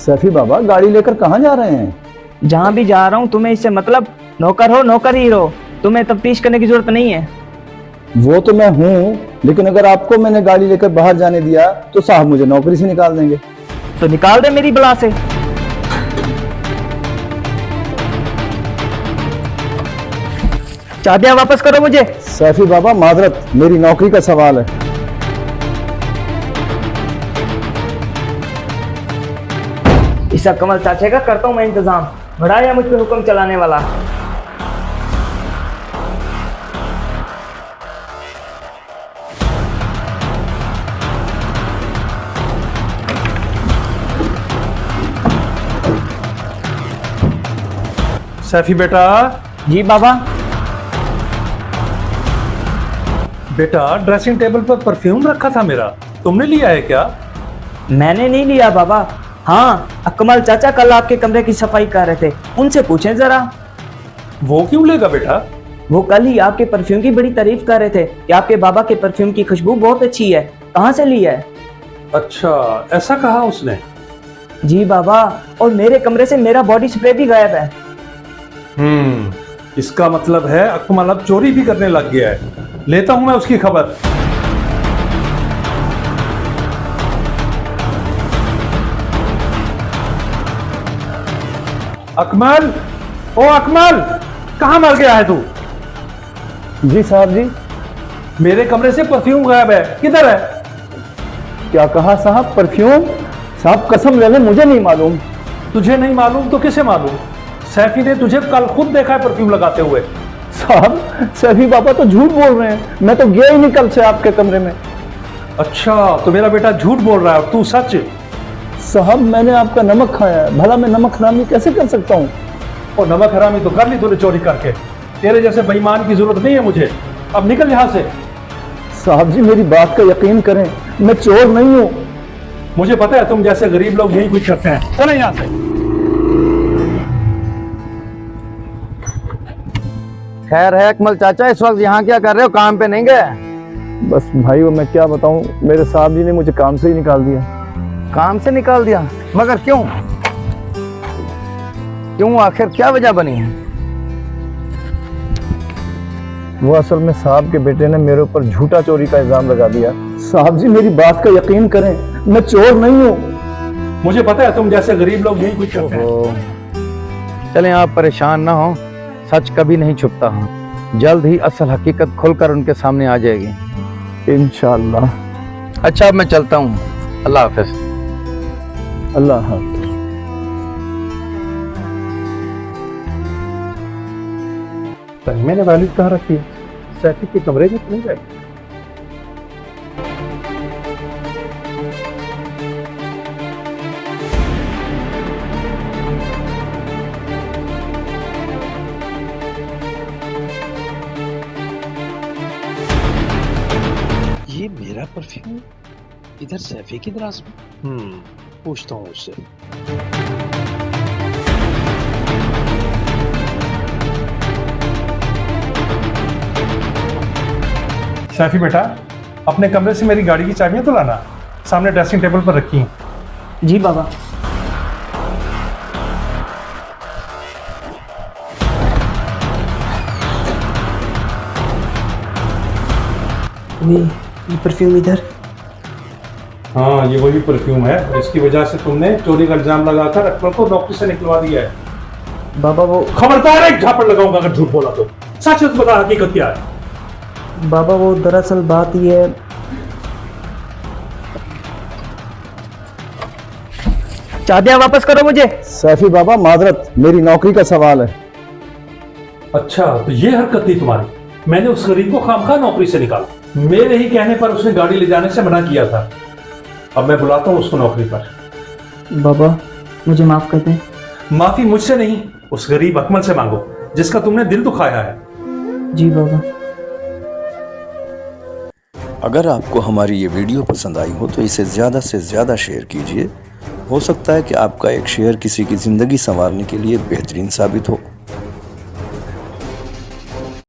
सैफी बाबा गाड़ी लेकर कहाँ जा रहे हैं? जहाँ भी जा रहा हूँ तुम्हें इससे मतलब, नौकर हो नौकर ही रहो, तुम्हें तफ्तीश करने की जरूरत नहीं है। वो तो मैं हूँ, लेकिन अगर आपको मैंने गाड़ी लेकर बाहर जाने दिया तो साहब मुझे नौकरी से निकाल देंगे। तो निकाल दे मेरी बला से। चाबियां वापस करो मुझे। सैफी बाबा माजरत, मेरी नौकरी का सवाल है। इस कमल चाचे का करता हूँ मैं इंतजाम, बड़ा या मुझ पे हुक्म चलाने वाला। सैफी बेटा। जी बाबा। बेटा ड्रेसिंग टेबल पर परफ्यूम रखा था मेरा, तुमने लिया है क्या? मैंने नहीं लिया बाबा। हाँ, अकमल चाचा कल आपके कमरे की सफाई कर रहे थे, उनसे पूछें जरा। वो क्यों लेगा बेटा? वो कल ही आपके परफ्यूम की बड़ी तारीफ कर रहे थे कि आपके बाबा के परफ्यूम की खुशबू बहुत अच्छी है, कहाँ से ली है? अच्छा, ऐसा कहा उसने? जी बाबा, और मेरे कमरे से मेरा बॉडी स्प्रे भी गायब है। इसका मतलब है अकमल अब चोरी भी करने लग गया है। लेता हूं मैं उसकी खबर। अकमल, ओ अकमल, कहां मर गया है तू? जी साहब जी। मेरे कमरे से परफ्यूम गायब है, किधर है? क्या कहा साहब? परफ्यूम? साहब कसम ले ले, मुझे नहीं मालूम। तुझे नहीं मालूम तो किसे मालूम? सैफी ने तुझे कल खुद देखा है परफ्यूम लगाते हुए। साहब सैफी बाबा तो झूठ बोल रहे हैं, मैं तो गया ही नहीं कल से आपके कमरे में। अच्छा, तो मेरा बेटा झूठ बोल रहा है और तू सच? साहब मैंने आपका नमक खाया है, भला मैं नमक हरामी कैसे कर सकता हूँ? और नमक हरामी तो कर ली तूने चोरी करके। तेरे जैसे बेईमान की जरूरत नहीं है मुझे, अब निकल यहां से। साहब जी मेरी बात का यकीन करें, मैं चोर नहीं हूँ। मुझे पता है तुम जैसे गरीब लोग यही कुछ करते हैं, चले यहां से। खैर है अकमल चाचा, इस वक्त यहाँ क्या कर रहे हो? काम पे नहीं गए? बस भाई वो मैं क्या बताऊं, मेरे साहब जी ने मुझे काम से ही निकाल दिया। काम से निकाल दिया? मगर क्यों? क्यों, आखिर क्या वजह बनी है? वो असल में साहब के बेटे ने मेरे ऊपर झूठा चोरी का इल्जाम लगा दिया। साहब जी मेरी बात का यकीन करें, मैं चोर नहीं हूँ। मुझे पता है तुम जैसे गरीब लोग यही कुछ करते हैं। चलें आप परेशान ना हो, सच कभी नहीं छुपता। हाँ, जल्द ही असल हकीकत खुलकर उनके सामने आ जाएगी इंशाअल्लाह। अच्छा अब मैं चलता हूँ, अल्लाह हाफिज। अल्लाह हाफिज। मैंने वैलिड कहाँ रखी है? सैफी के कमरे में तो नहीं गए? ये मेरा परफ्यूम इधर सैफी की दराज में। पूछता हूँ उससे। सैफी बेटा, अपने कमरे से मेरी गाड़ी की चाबियां तो लाना, सामने ड्रेसिंग टेबल पर रखी हैं। जी बाबा। ये परफ्यूम इधर। हाँ, ये वही परफ्यूम है, इसकी वजह से तुमने चोरी का इल्जाम लगाकर अकमल को नौकरी से निकलवा दिया है। बाबा वो खबरदार, एक झापड़ लगाऊंगा अगर झूठ बोला तो। सच बता, हकीकत क्या है? बाबा वो दरअसल बात ये है। चाबियां वापस करो मुझे। सैफी बाबा माजरत, मेरी नौकरी का सवाल है। अच्छा, तो ये हरकत थी तुम्हारी। मैंने उस गरीब को खामखा नौकरी से निकाला, मेरे ही कहने पर उसने गाड़ी ले जाने से मना किया था। अब मैं बुलाता हूँ उसको नौकरी पर। बाबा मुझे माफ कर दें। माफी मुझसे नहीं, उस गरीब अकमल से मांगो जिसका तुमने दिल दुखाया है। जी बाबा। अगर आपको हमारी ये वीडियो पसंद आई हो तो इसे ज़्यादा से ज़्यादा शेयर कीजिए। हो सकता है कि आपका एक शेयर किसी की ज़िंदगी संवारने के लिए बेहतरीन साबित हो।